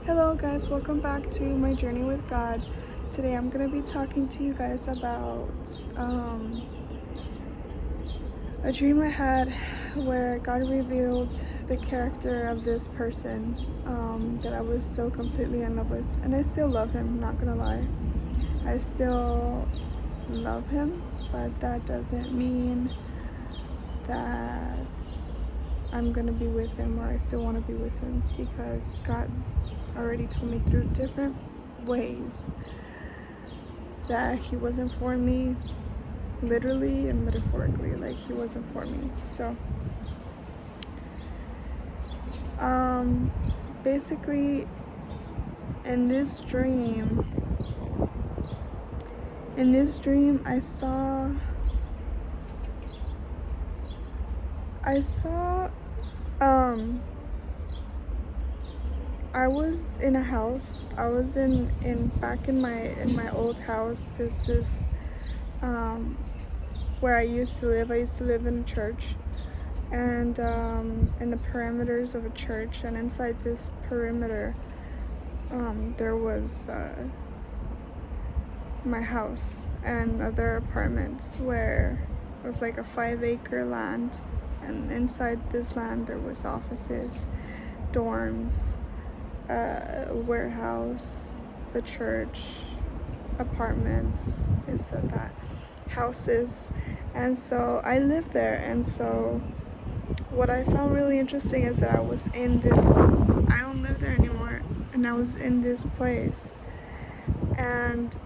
Hello guys, welcome back to my journey with God. Today I'm going to be talking to you guys about a dream I had where God revealed the character of this person that I was so completely in love with. And I still love him, not gonna lie. I still love him, but that doesn't mean that I'm gonna be with him or I still want to be with him, because God already told me through different ways that he wasn't for me, literally and metaphorically. Like, he wasn't for me. So basically in this dream I saw I was in a house. I was in back in my old house. This is where I used to live. I used to live in a church, and in the perimeters of a church, and inside this perimeter there was my house and other apartments, where it was like a 5-acre land, and inside this land there was offices, dorms, warehouse, the church, apartments, is that, houses. And so I lived there. And so what I found really interesting is that I was in this, I don't live there anymore, and I was in this place, and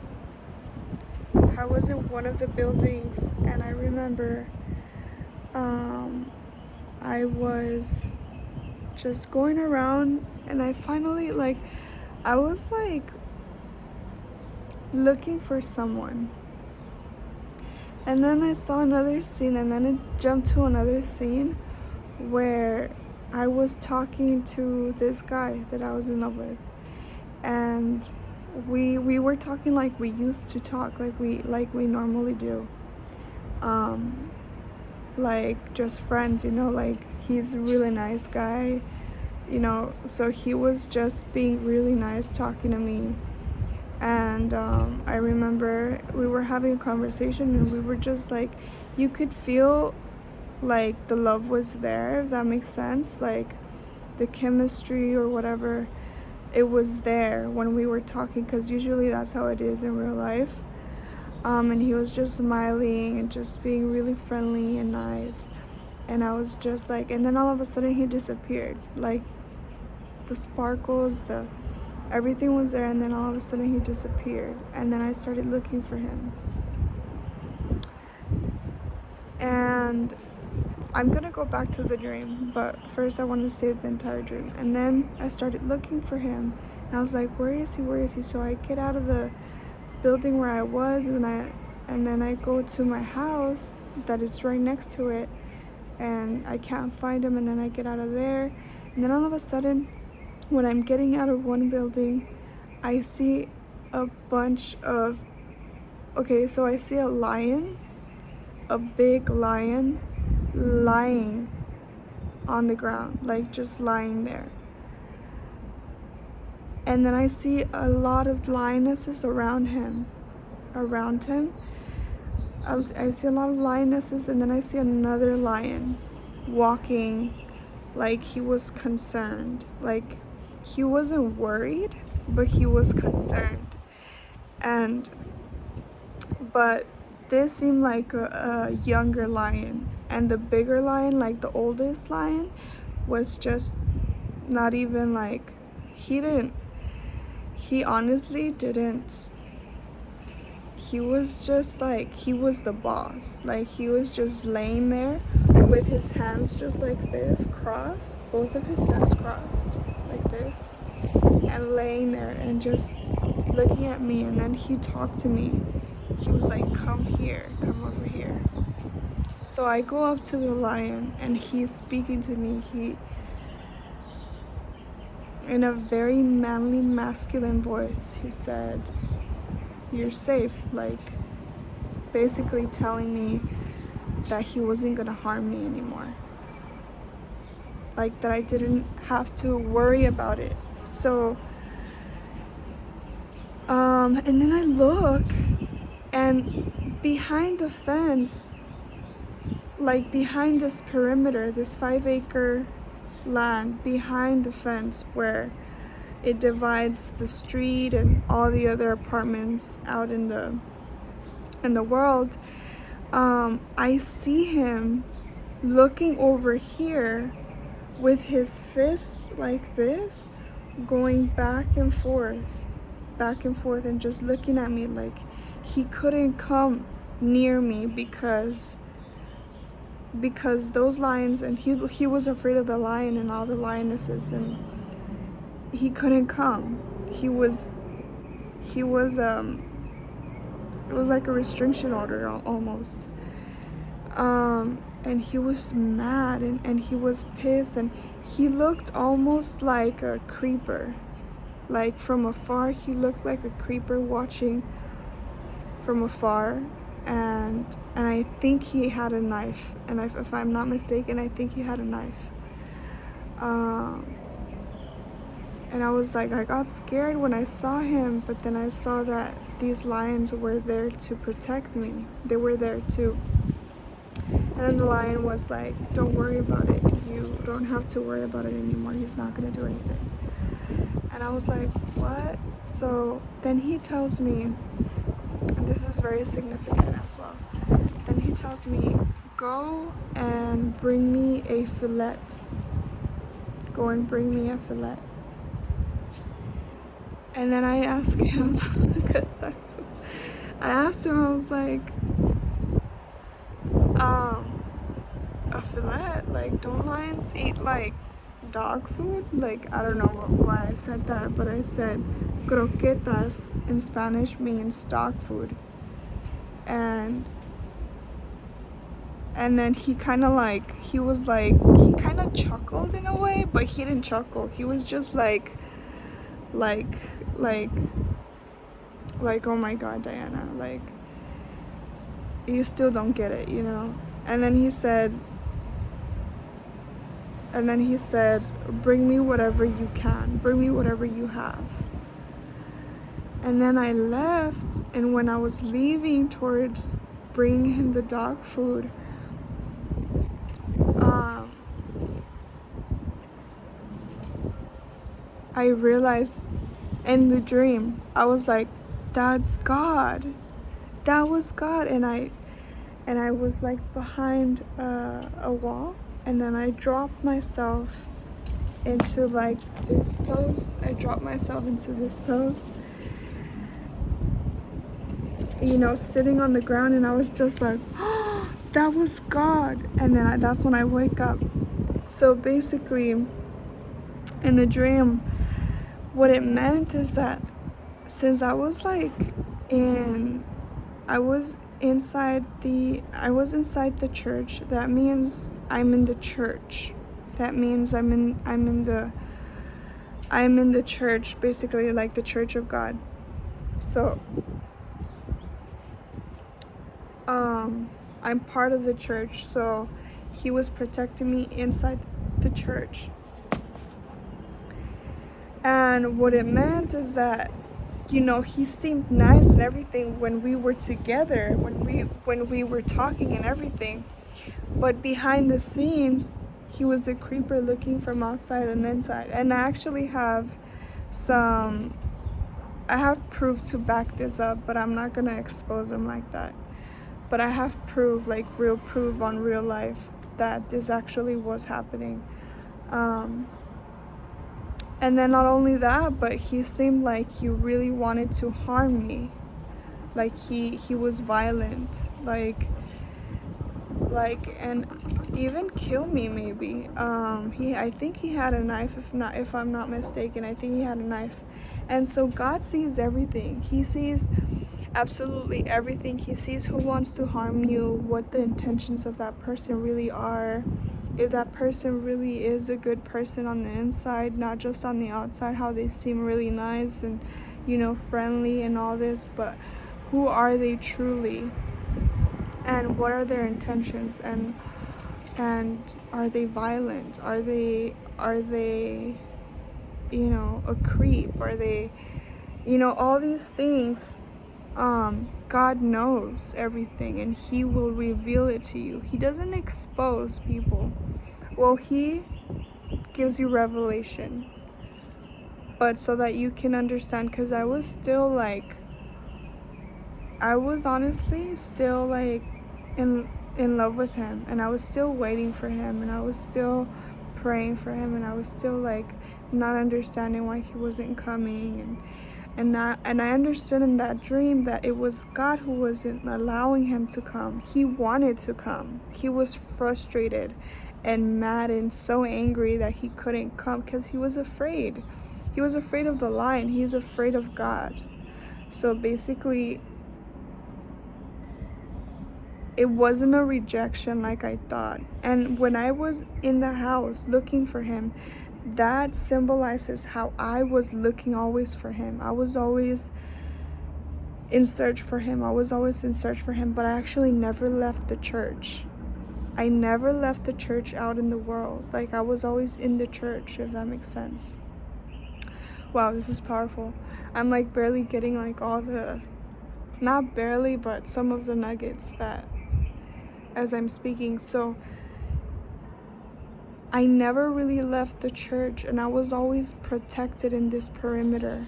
I was in one of the buildings, and I remember I was just going around, and I finally, I was looking for someone, and then I saw another scene, and then it jumped to another scene where I was talking to this guy that I was in love with, and we were talking like we used to talk, like we normally do, like just friends, like he's a really nice guy, so he was just being really nice talking to me. And I remember we were having a conversation, and we were just like, you could feel like the love was there, if that makes sense, like the chemistry or whatever, it was there when we were talking, because usually that's how it is in real life. And he was just smiling and just being really friendly and nice, and I was just like, and then all of a sudden he disappeared, like the sparkles, the everything was there, and then all of a sudden he disappeared, and then I started looking for him. And I'm gonna go back to the dream, but first I want to say the entire dream. And then I started looking for him, and I was like, where is he? So I get out of the building where I was, and then I go to my house that is right next to it, and I can't find him. And then I get out of there, and then all of a sudden, when I'm getting out of one building, I see a bunch of, so I see a lion, a big lion, lying on the ground, like just lying there. And then I see a lot of lionesses around him. I see a lot of lionesses, and then I see another lion walking like he was concerned. Like, he wasn't worried, but he was concerned. But this seemed like a younger lion, and the bigger lion, like the oldest lion, was just not even like, he honestly didn't, he was just like, he was the boss. Like, he was just laying there with his hands just like this, crossed, both of his hands crossed like this, and laying there and just looking at me. And then he talked to me. He was like, come over here. So I go up to the lion, and he's speaking to me. He, in a very manly, masculine voice, he said, you're safe. Like, basically telling me that he wasn't gonna harm me anymore, like that I didn't have to worry about it. So And then I look, and behind the fence, like behind this perimeter, this 5-acre land behind the fence where it divides the street and all the other apartments out in the world, I see him looking over here with his fist like this, going back and forth, and just looking at me like he couldn't come near me because those lions, and he was afraid of the lion and all the lionesses, and he couldn't come. He was it was like a restriction order almost. And he was mad, and he was pissed, and he looked almost like a creeper. Like from afar, he looked like a creeper watching from afar. And I think he had a knife, and if I'm not mistaken, I think he had a knife. And I was like, I got scared when I saw him, but then I saw that these lions were there to protect me. They were there too. And then the lion was like, don't worry about it. You don't have to worry about it anymore. He's not gonna do anything. And I was like, what? So then he tells me, and this is very significant as well, then he tells me, go and bring me a fillet. Go and bring me a fillet. And then I asked him, because I asked him, I was like, a fillet? Like, don't lions eat like dog food? Like, I don't know why I said that, but I said croquetas in Spanish means dog food. And then he kind of he kind of chuckled in a way, but he didn't chuckle. He was just like, oh my God, Diana, like, you still don't get it, you know? And then he said, bring me whatever you can, bring me whatever you have. And then I left, and when I was leaving towards bringing him the dog food, I realized in the dream, I was like, that's God. That was God. And I was like behind a wall, and then I dropped myself into like this pose. You know, sitting on the ground, and I was just like, oh, that was God. And then that's when I wake up. So basically, in the dream, what it meant is that since I was inside the church, that means I'm in the church. That means I'm in the church, basically, like the church of God. So I'm part of the church, so he was protecting me inside the church. And what it meant is that, you know, he seemed nice and everything when we were together, when we were talking and everything. But behind the scenes, he was a creeper looking from outside and inside. And I actually have proof to back this up, but I'm not gonna expose him like that. But I have proof, like real proof on real life, that this actually was happening. And then not only that, but he seemed like he really wanted to harm me. Like he was violent, like and even kill me maybe. I think he had a knife, if I'm not mistaken. I think he had a knife. And so God sees everything. He sees absolutely everything. He sees who wants to harm you, what the intentions of that person really are. If that person really is a good person on the inside, not just on the outside, how they seem really nice and, you know, friendly and all this, but who are they truly? And what are their intentions? And are they violent? Are they, you know, a creep? Are they, You know, all these things, God knows everything and he will reveal it to you. He doesn't expose people. Well, he gives you revelation, but so that you can understand, because I was honestly still like in love with him, and I was still waiting for him, and I was still praying for him, and I was still like not understanding why he wasn't coming, and I understood in that dream that it was God who wasn't allowing him to come. He wanted to come. He was frustrated and mad and so angry that he couldn't come because he was afraid. He was afraid of the lion. He's afraid of God. So basically, it wasn't a rejection like I thought. And when I was in the house looking for him, that symbolizes how I was looking always for him. I was always in search for him. But I actually never left the church. I never left the church out in the world. Like, I was always in the church, if that makes sense. Wow, this is powerful. I'm like barely getting like all the, not barely, but some of the nuggets that as I'm speaking. So I never really left the church, and I was always protected in this perimeter.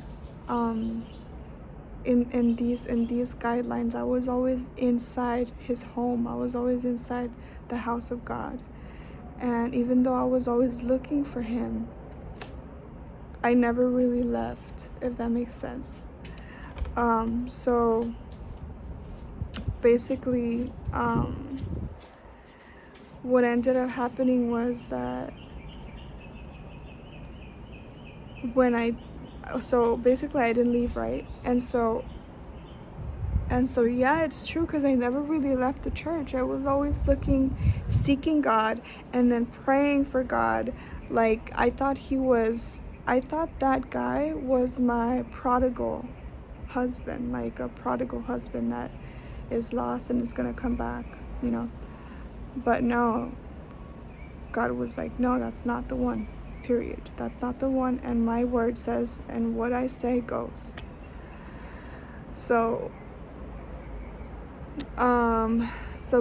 In these guidelines, I was always inside his home. I was always inside the house of God. And even though I was always looking for him, I never really left, if that makes sense. So basically, what ended up happening was that so basically I didn't leave, right? And so yeah, it's true, because I never really left the church. I was always seeking God, and then praying for God. Like, I thought that guy was my prodigal husband, like a prodigal husband that is lost and is gonna come back, you know. But no, God was like, no, that's not the one, period. That's not the one, and my word says, and what I say goes. So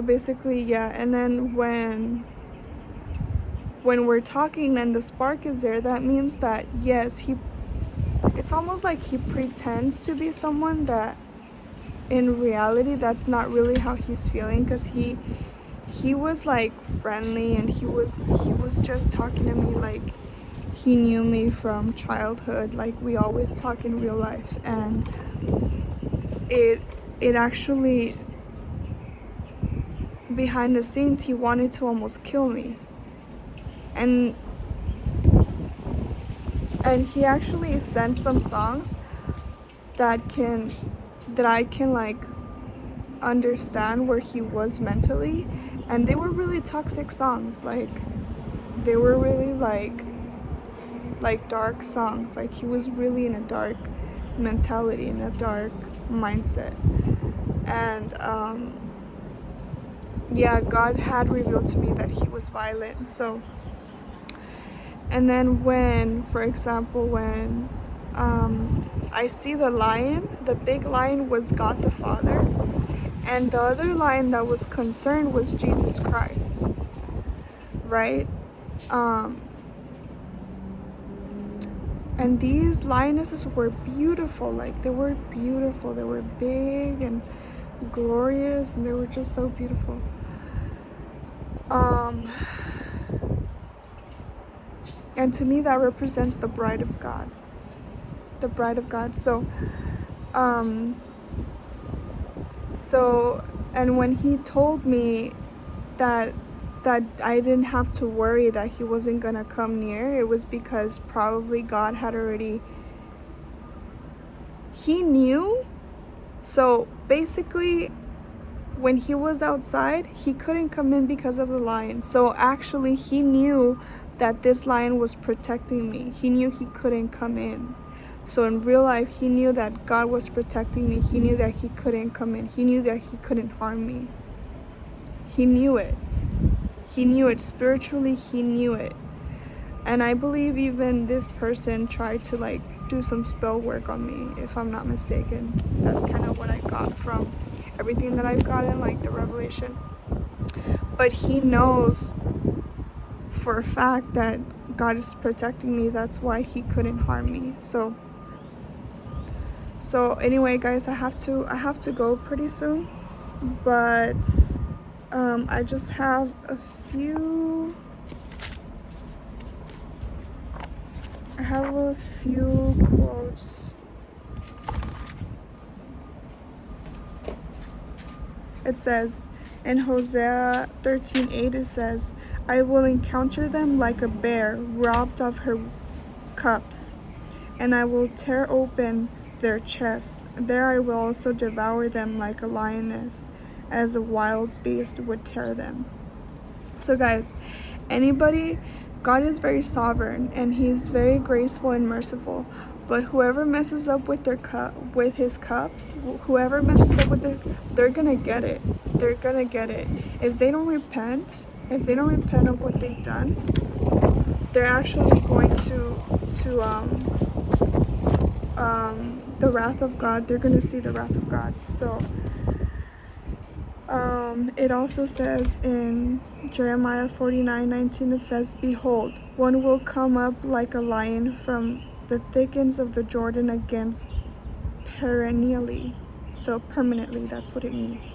basically, yeah. And then when we're talking and the spark is there, that means that yes, it's almost like he pretends to be someone that in reality that's not really how he's feeling, because he was like friendly, and he was just talking to me like he knew me from childhood, like we always talk in real life. And it actually, behind the scenes, he wanted to almost kill me. And he actually sent some songs that I can like understand where he was mentally, and they were really toxic songs. Like, they were really like dark songs. Like, he was really in a dark mentality, in a dark mindset. And yeah, God had revealed to me that he was violent. So, and then when, for example, when I see the lion, the big lion was God the Father, and the other lion that was concerned was Jesus Christ, right? And these lionesses were beautiful. Like, they were beautiful. They were big and glorious, and they were just so beautiful. And to me, that represents the bride of God. The bride of God. So, and when he told me that I didn't have to worry that he wasn't gonna come near, it was because probably God had already, he knew. So basically, when he was outside, he couldn't come in because of the lion. So actually, he knew that this lion was protecting me. He knew he couldn't come in. So in real life, he knew that God was protecting me. He knew that he couldn't come in. He knew that he couldn't harm me. He knew it. He knew it. Spiritually, he knew it. And I believe even this person tried to like do some spell work on me, if I'm not mistaken. That's kind of what I got from everything that I've gotten, like the revelation. But he knows for a fact that God is protecting me. That's why he couldn't harm me. So anyway, guys, I have to go pretty soon, but I just have a few quotes. It says in Hosea 13:8, it says, I will encounter them like a bear robbed of her cubs, and I will tear open their chests. There I will also devour them like a lioness, as a wild beast would tear them. So guys, God is very sovereign, and he's very graceful and merciful. But whoever messes up with his cups, whoever messes up with it, they're gonna get it. They're gonna get it. If they don't repent of what they've done, they're actually going to the wrath of God. They're gonna see the wrath of God. So it also says in Jeremiah 49:19, it says, behold, one will come up like a lion from the thickets of the Jordan against perennially. So permanently, that's what it means.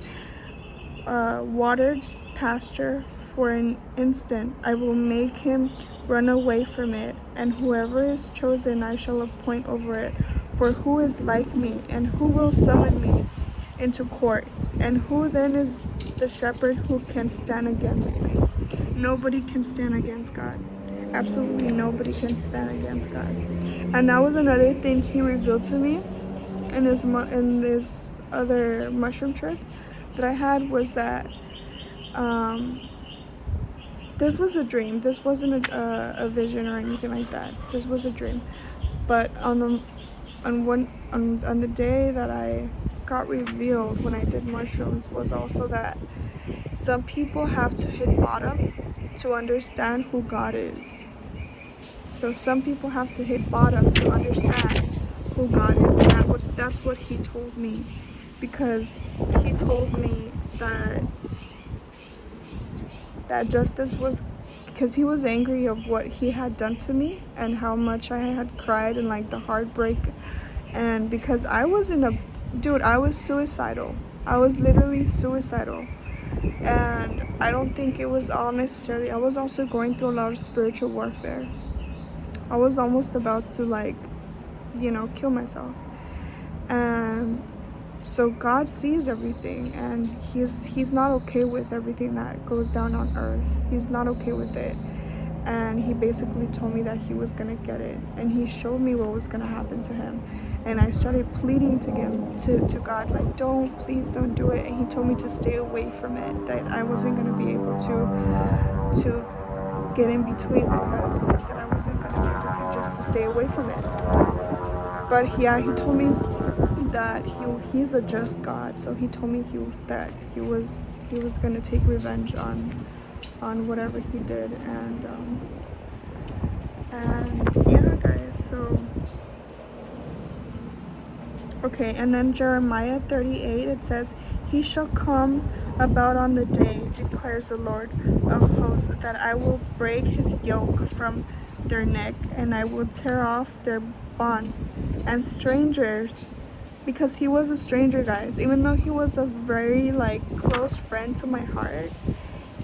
Watered pasture for an instant. I will make him run away from it, and whoever is chosen I shall appoint over it. For who is like me, and who will summon me into court? And who then is the shepherd who can stand against me? Nobody can stand against God. Absolutely nobody can stand against God. And that was another thing he revealed to me in this other mushroom trip that I had, was that this was a dream. This wasn't a vision or anything like that. This was a dream. But on the day that I got revealed when I did mushrooms, was also that some people have to hit bottom to understand who God is. So some people have to hit bottom to understand who God is, and that's what he told me, because he told me that justice was, because he was angry of what he had done to me and how much I had cried and like the heartbreak, and because I was I was suicidal. I was literally suicidal. And I don't think it was all necessarily, I was also going through a lot of spiritual warfare. I was almost about to kill myself. And so God sees everything, and he's not okay with everything that goes down on earth. He's not okay with it. And he basically told me that he was gonna get it, and he showed me what was gonna happen to him. And I started pleading to God, like, please don't do it. And he told me to stay away from it, that I wasn't gonna be able to get in between, because that I wasn't gonna be able to, just to stay away from it. But yeah, he told me that he's a just God. So he told me that he was gonna take revenge on whatever he did, and yeah, guys. So okay, and then Jeremiah 38, it says, he shall come about on the day, declares the Lord of hosts, that I will break his yoke from their neck, and I will tear off their bonds. And strangers, because he was a stranger, guys, even though he was a very close friend to my heart,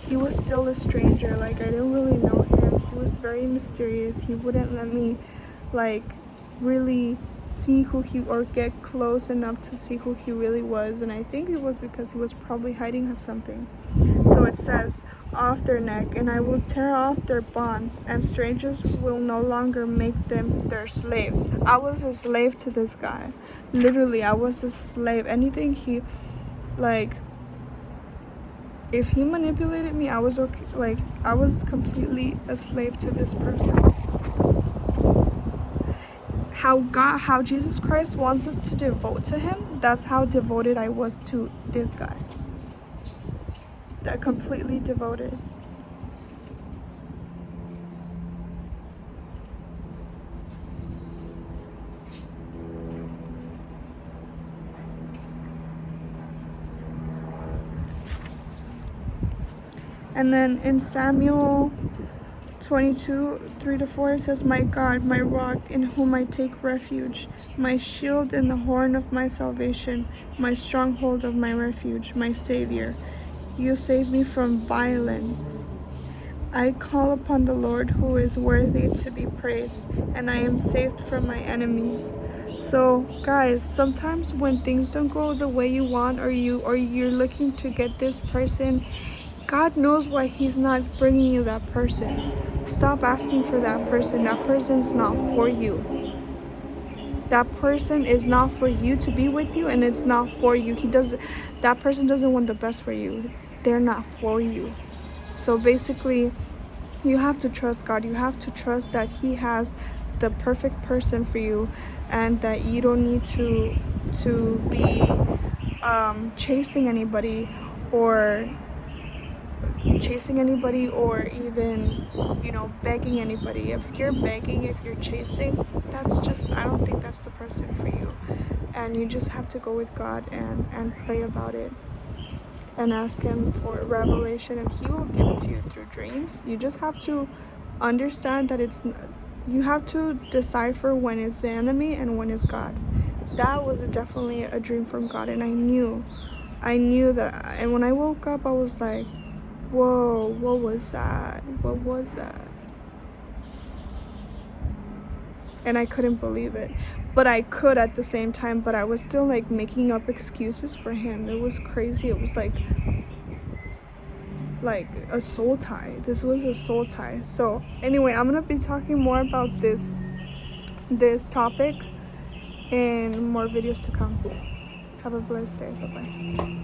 he was still a stranger. I didn't really know him. He was very mysterious. He wouldn't let me really see who he, or get close enough to see who he really was. And I think it was because he was probably hiding something. So it says, off their neck, and I will tear off their bonds, and strangers will no longer make them their slaves. I was a slave to this guy. Literally, I was a slave. Anything he if he manipulated me, I was okay. I was completely a slave to this person. How Jesus Christ wants us to devote to him, that's how devoted I was to this guy. That completely devoted. And then in Samuel 22:3-4, it says, "My God, my rock, in whom I take refuge, my shield and the horn of my salvation, my stronghold of my refuge, my Savior. You save me from violence. I call upon the Lord, who is worthy to be praised, and I am saved from my enemies." So guys, sometimes when things don't go the way you want, or you're looking to get this person, God knows why he's not bringing you that person. Stop asking for that person. That person's not for you. That person is not for you to be with you, and it's not for you. That person doesn't want the best for you. They're not for you. So basically, you have to trust God. You have to trust that he has the perfect person for you, and that you don't need to be chasing anybody, or even begging anybody. If you're begging, if you're chasing, I don't think that's the person for you. And you just have to go with God and pray about it, and ask him for revelation, and he will give it to you through dreams. You just have to understand that you have to decipher when is the enemy and when is God. That was definitely a dream from God, and I knew that. And when I woke up, I was like, whoa, what was that? And I couldn't believe it. But I could at the same time, but I was still like making up excuses for him. It was crazy. It was like a soul tie. This was a soul tie. So anyway, I'm gonna be talking more about this topic in more videos to come. Have a blessed day. Bye bye.